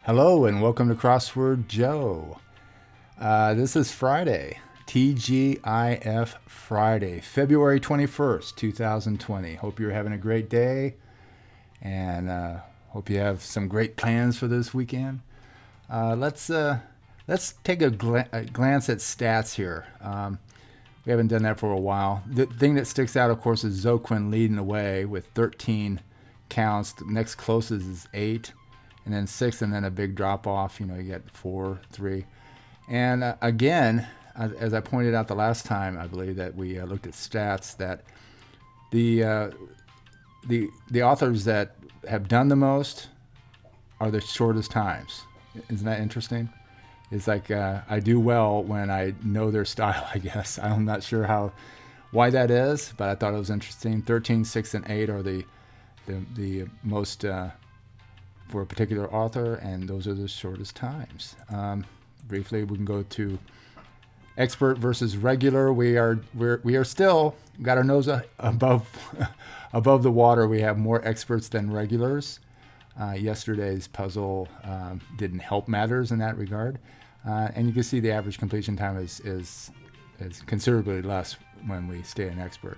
Hello and welcome to Crossword Joe. This is Friday, TGIF Friday, February 21st, 2020. Hope you're having a great day and hope you have some great plans for this weekend. Let's take a glance at stats here. We haven't done that for a while. The thing that sticks out, of course, is Zoquin leading the way with 13 counts. The next closest is 8. And then 6, and then a big drop off. You get 4, 3. And again, as I pointed out the last time, I believe that we looked at stats, that the authors that have done the most are the shortest times. Isn't that interesting? It's like I do well when I know their style, I guess. I'm not sure why that is, but I thought it was interesting. 13, 6, and 8 are the most for a particular author, and those are the shortest times. Briefly, we can go to expert versus regular. We are still got our nose above above the water. We have more experts than regulars. Yesterday's puzzle didn't help matters in that regard, and you can see the average completion time is considerably less when we stay an expert.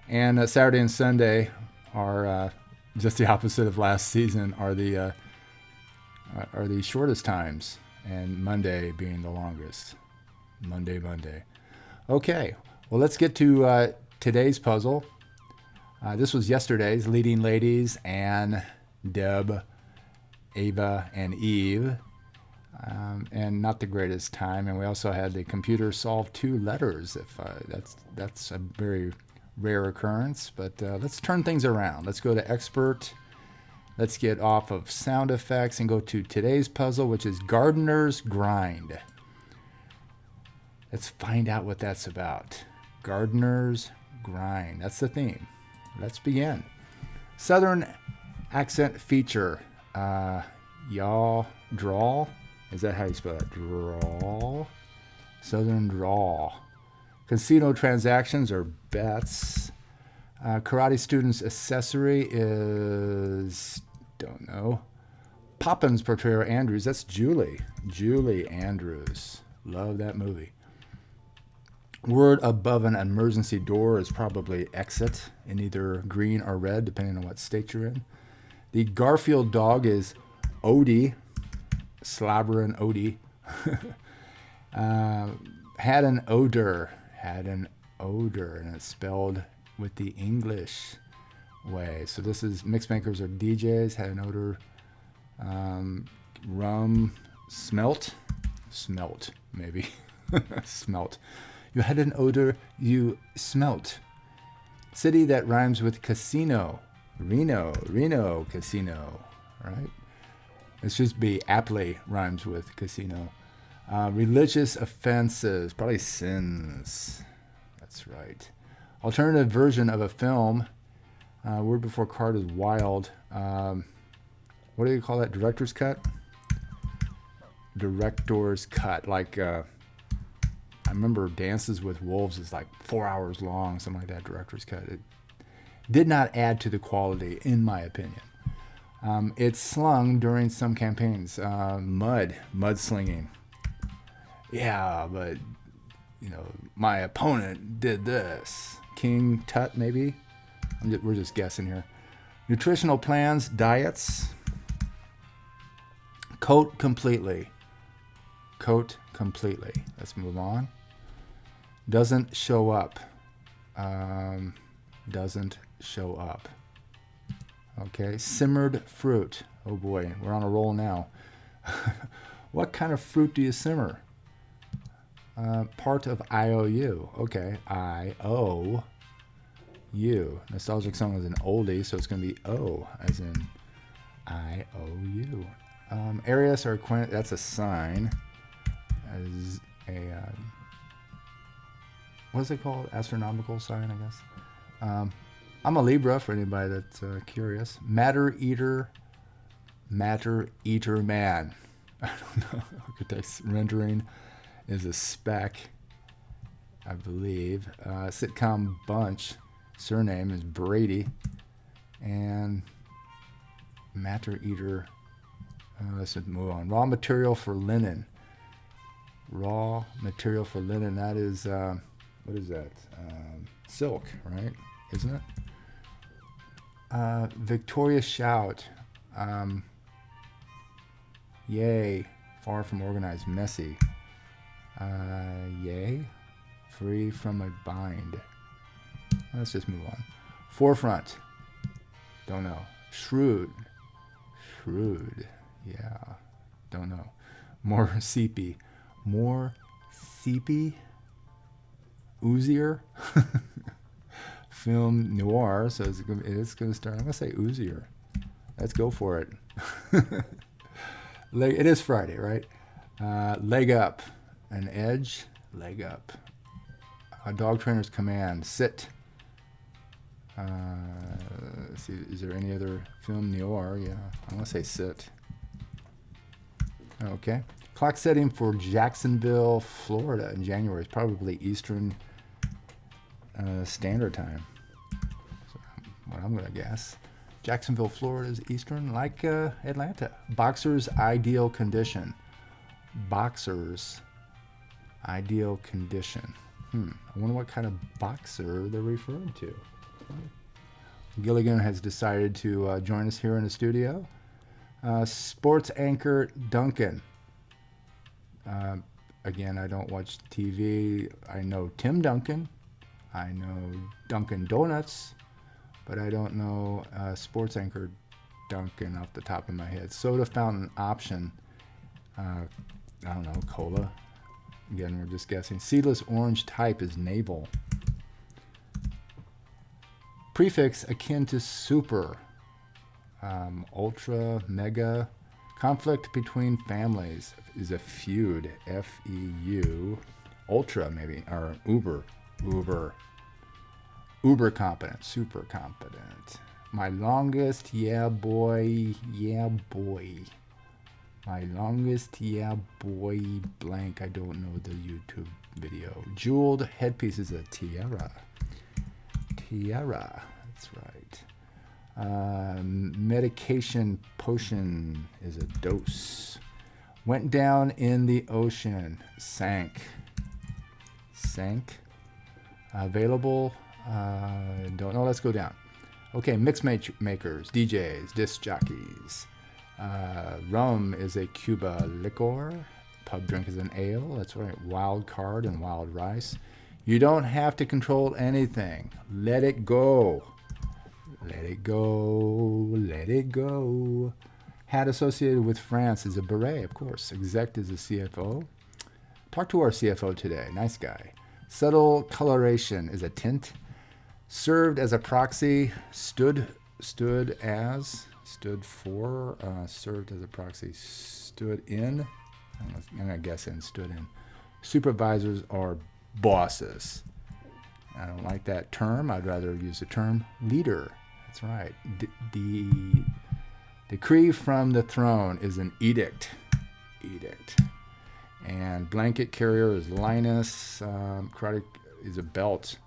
And Saturday and Sunday are just the opposite of last season, are the shortest times, and Monday being the longest. Monday. Okay, well, let's get to today's puzzle. This was yesterday's. Leading ladies: Anne, Deb, Ava, and Eve. And not the greatest time. And we also had the computer solve 2 letters. If that's a very rare occurrence, but let's turn things around. Let's go to expert. Let's get off of sound effects and go to today's puzzle, which is Gardener's Grind. Let's find out what that's about. Gardener's Grind. That's the theme. Let's begin. Southern accent feature. Y'all drawl. Is that how you spell it? Drawl. Southern drawl. Casino transactions are bets. Karate student's accessory is, don't know. Poppins portrayal Andrews. That's Julie. Julie Andrews. Love that movie. Word above an emergency door is probably exit in either green or red, depending on what state you're in. The Garfield dog is Odie. Slobberin' Odie. Had an odor, and it's spelled with the English way. So this is mix makers or DJs, had an odor. Rum, smelt, maybe. Smelt. You had an odor, you smelt. City that rhymes with casino. Reno, casino, right? It should be aptly rhymes with casino. Religious offenses, probably sins. That's right. Alternative version of a film. Word before card is wild. What do you call that? Director's cut? Director's cut. Like, I remember Dances with Wolves is like 4 hours long, something like that, director's cut. It did not add to the quality, in my opinion. It's slung during some campaigns. Mudslinging. Yeah, but, my opponent did this. King Tut, maybe? We're just guessing here. Nutritional plans, diets. Coat completely. Let's move on. Doesn't show up. Okay, simmered fruit. Oh boy, we're on a roll now. What kind of fruit do you simmer? Part of IOU. Okay, IOU. Nostalgic song is an oldie, so it's going to be O, as in IOU. Arius or Quint, that's a sign. As a, what's it called? Astronomical sign, I guess. I'm a Libra, for anybody that's curious. Matter Eater Man. I don't know. Architect's rendering is a spec, I believe. Sitcom Bunch. Surname is Brady. And Matter Eater Let's just move on. Raw material for linen. Raw material for linen. That is, what is that? Silk, right? Isn't it? Victoria shout. Yay. Far from organized. Messy. Yay. Free from a bind. Let's just move on. Forefront. Don't know. Shrewd. Shrewd. Yeah. Don't know. More seepy. More seepy. Oozier. Film noir. So it's going to start. I'm going to say oozier. Let's go for it. It is Friday, right? Leg up. An edge. Leg up. A dog trainer's command. Sit. Let's see, is there any other film noir? Yeah, I'm gonna say sit. Okay. Clock setting for Jacksonville, Florida in January is probably Eastern Standard Time. So what I'm gonna guess. Jacksonville, Florida is Eastern, like Atlanta. Boxer's ideal condition. Boxer's ideal condition. I wonder what kind of boxer they're referring to. Gilligan has decided to join us here in the studio. Sports anchor Duncan. Again, I don't watch TV. I know Tim Duncan. I know Dunkin' Donuts. But I don't know sports anchor Duncan off the top of my head. Soda fountain option. I don't know, cola. Again, we're just guessing. Seedless orange type is navel. Prefix akin to super. Ultra, mega. Conflict between families is a feud. F-E-U. Ultra, maybe. Or uber. Uber competent. Super competent. My longest, yeah boy. My longest, yeah boy, blank. I don't know the YouTube video. Jeweled headpiece is a tiara. Tiara, that's right. Medication potion is a dose. Went down in the ocean. Sank. Available. Don't know. Let's go down. Okay, mix makers, DJs, disc jockeys. Rum is a Cuba liquor. Pub drink is an ale. That's right. Wild card and wild rice. You don't have to control anything. Let it go. Let it go. Let it go. Hat associated with France is a beret, of course. Exec is a CFO. Talk to our CFO today. Nice guy. Subtle coloration is a tint. Served as a proxy. Stood for. Served as a proxy. Stood in. I'm going to guess in. Stood in. Supervisors are bosses. I don't like that term. I'd rather use the term leader. That's right. The decree from the throne is an edict. Edict. And blanket carrier is Linus. Karate is a belt.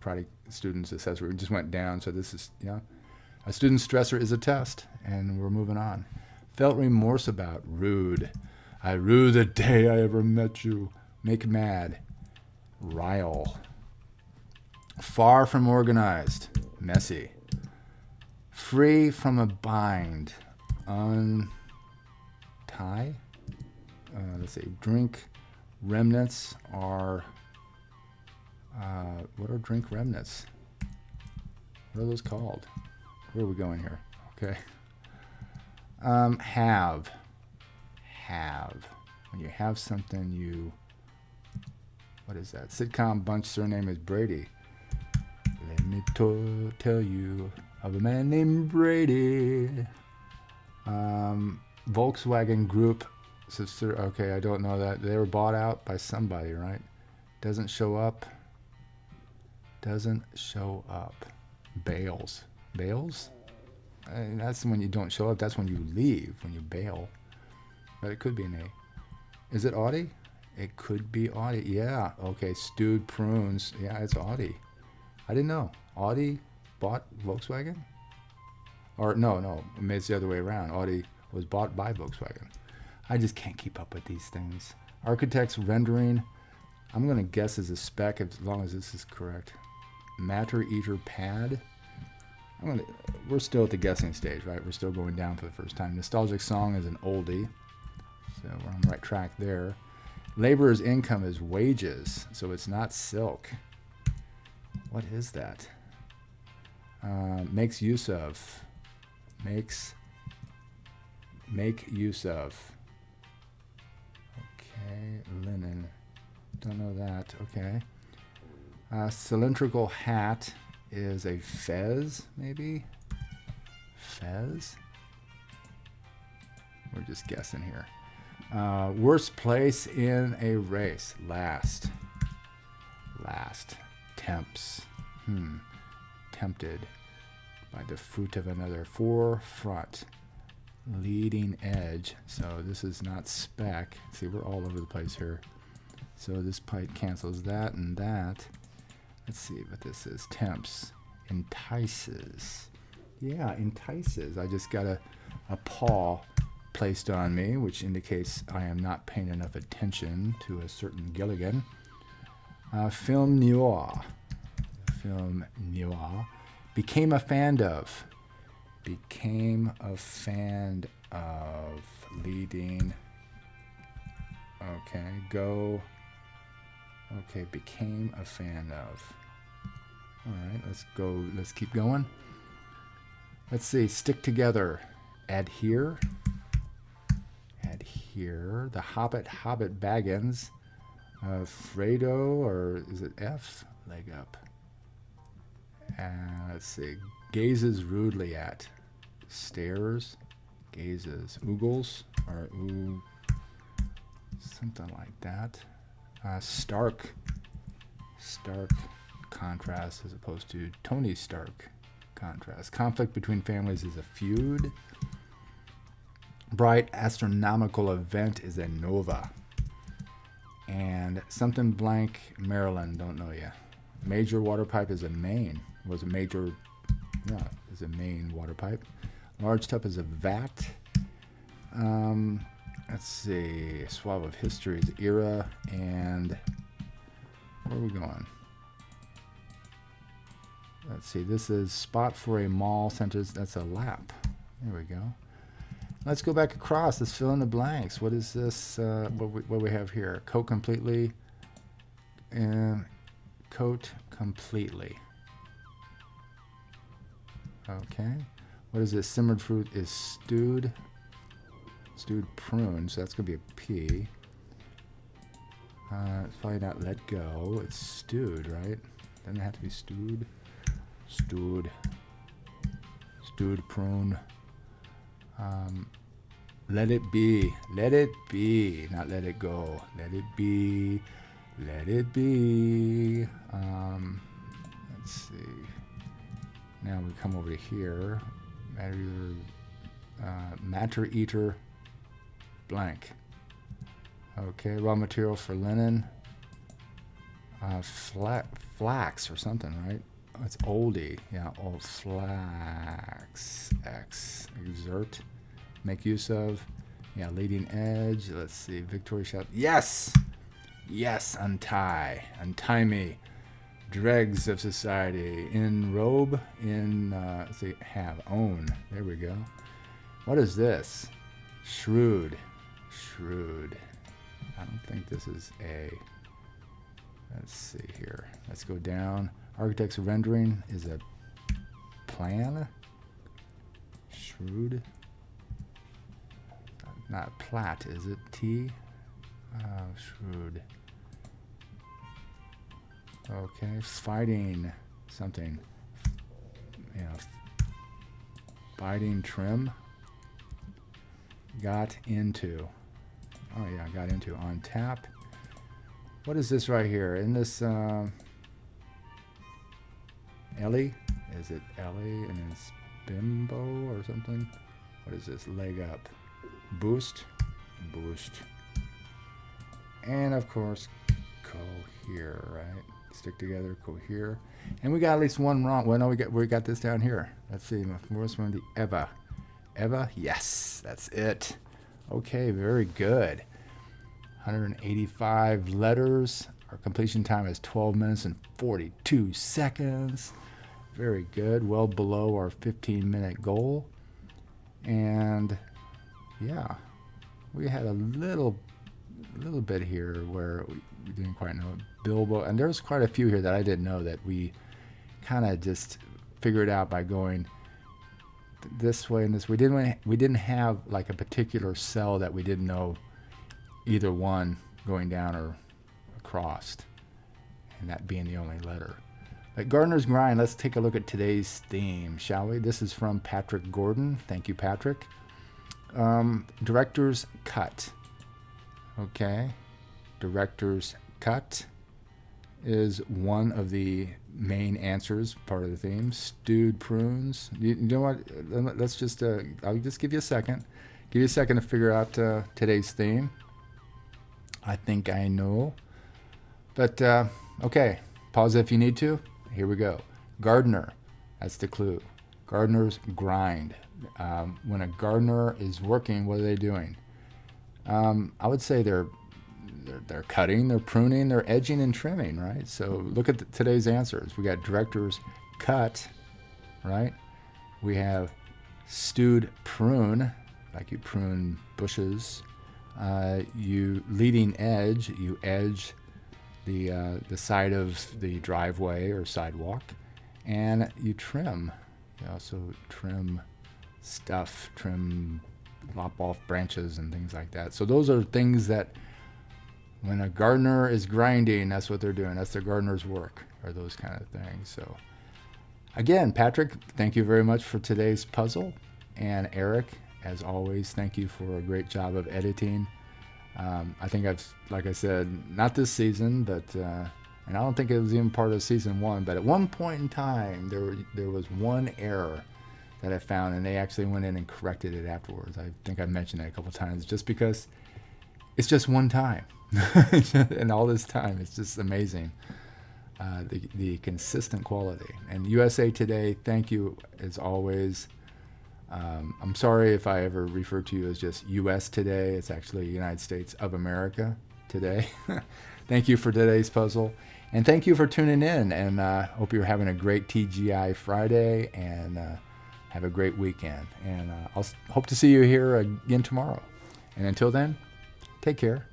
Karate student's accessory. We just went down, so this is, yeah. A student's stressor is a test, and we're moving on. Felt remorse about. Rude. I rue the day I ever met you. Make mad. Rile. Far from organized. Messy. Free from a bind. Untie. Let's see. Drink remnants are. What are drink remnants? What are those called? Where are we going here? Okay. Have. When you have something, you. What is that? Sitcom bunch surname is Brady. Let me tell you of a man named Brady. Volkswagen Group. Okay, I don't know that. They were bought out by somebody, right? Doesn't show up. Bails. That's when you don't show up. That's when you leave, when you bail. But it could be an A. Is it Audi? It could be Audi. Yeah. Okay. Stewed prunes. Yeah, it's Audi. I didn't know. Audi bought Volkswagen? Or no. It's the other way around. was bought by Volkswagen. I just can't keep up with these things. Architect's rendering, I'm going to guess as a spec as long as this is correct. Matter Eater pad. We're still at the guessing stage, right? We're still going down for the first time. Nostalgic Song is an oldie, so we're on the right track there. Laborer's income is wages, so it's not silk. What is that? Makes use of. Make use of. Okay, linen. Don't know that. Okay. Cylindrical hat is a fez, maybe? Fez? We're just guessing here. Worst place in a race. Last. Temps. Tempted by the fruit of another. Forefront. Leading edge. So this is not spec. See, we're all over the place here. So this pipe cancels that and that. Let's see what this is. Temps. Entices. Yeah, entices. I just got a paw placed on me, which indicates I am not paying enough attention to a certain Gilligan. Film noir. Film noir. Became a fan of. Became a fan of. Leading. Okay, go. Okay, became a fan of. All right, let's go. Let's keep going. Let's see. Stick together. Adhere. Adhere. The Hobbit Baggins. Fredo, or is it F? Leg up. Let's see. Gazes rudely at. Stares. Gazes. Oogles. Or ooh. Something like that. Stark contrast as opposed to Tony Stark contrast. Conflict between families is a feud. Bright astronomical event is a nova. And something blank Maryland, don't know ya. Major water pipe is a main. Was a major, yeah, is a main water pipe. Large tub is a vat. Let's see, Swab of History is era, and where are we going? Let's see, this is spot for a mall center. That's a lap. There we go. Let's go back across. Let's fill in the blanks. What is this? What we have here? Coat completely. And coat completely. Okay. What is this? Simmered fruit is stewed. Stewed prune, so that's going to be a P. It's probably not let go. It's stewed, right? Doesn't it have to be stewed? Stewed. Stewed prune. Let it be. Let it be. Not let it go. Let it be. Let it be. Let's see. Now we come over to here. Matter Eater blank. Okay, raw material for linen. Flax or something, right? Oh, it's oldie. Yeah, old flax. X. Exert. Make use of. Yeah, leading edge. Let's see. Victoria shot. Yes! Yes, untie. Untie me. Dregs of society. Enrobe. Let's see. Have. Own. There we go. What is this? Shrewd. Shrewd. I don't think this is a. Let's see here. Let's go down. Architect's rendering is a plan. Shrewd. Not plat, is it? T. Shrewd. Okay. Fighting something. You know. Fighting trim. Got into. Oh yeah, got into. On tap. What is this right here? In this Ellie? Is it Ellie and it's Bimbo or something? What is this? Leg up. Boost. Boost. And of course, cohere, right? Stick together, cohere. And we got at least one wrong. Well, no, we got this down here. Let's see. My first one, the Eva. Eva. Yes, that's it. Okay, very good. 185 letters. Our completion time is 12 minutes and 42 seconds. Very good. Well below our 15-minute goal. And yeah, we had a little bit here where we didn't quite know Bilbo, and there's quite a few here that I didn't know that we kind of just figured out by going this way and this. We didn't have like a particular cell that we didn't know either one going down or across, and that being the only letter. But Gardener's Grind, let's take a look at today's theme, shall we? This is from Patrick Gordon. Thank you, Patrick. Director's Cut. Okay. Director's Cut is one of the main answers, part of the theme. Stewed prunes. You know what? Let's just, I'll just give you a second. Give you a second to figure out today's theme. I think I know. But, okay. Pause if you need to. Here we go. Gardener. That's the clue. Gardener's grind. When a gardener is working, what are they doing? I would say they're cutting, they're pruning, they're edging and trimming, right? So look at today's answers. We got director's cut, right? We have stewed prune, like you prune bushes. You leading edge, you edge the side of the driveway or sidewalk, and you trim. You also trim stuff, lop off branches and things like that. So those are things that when a gardener is grinding, that's what they're doing. That's their gardener's work, or those kind of things. So again, Patrick, thank you very much for today's puzzle. And Eric, as always, thank you for a great job of editing. I think like I said, not this season, but and I don't think it was even part of season 1, but at one point in time, there was one error that I found, and they actually went in and corrected it afterwards. I think I mentioned that a couple times, just because it's just one time. And all this time, it's just amazing, the consistent quality. And USA Today, thank you as always. I'm sorry if I ever refer to you as just US Today. It's actually United States of America Today. Thank you for today's puzzle. And thank you for tuning in. And hope you're having a great TGI Friday, and have a great weekend. And I'll hope to see you here again tomorrow. And until then, take care.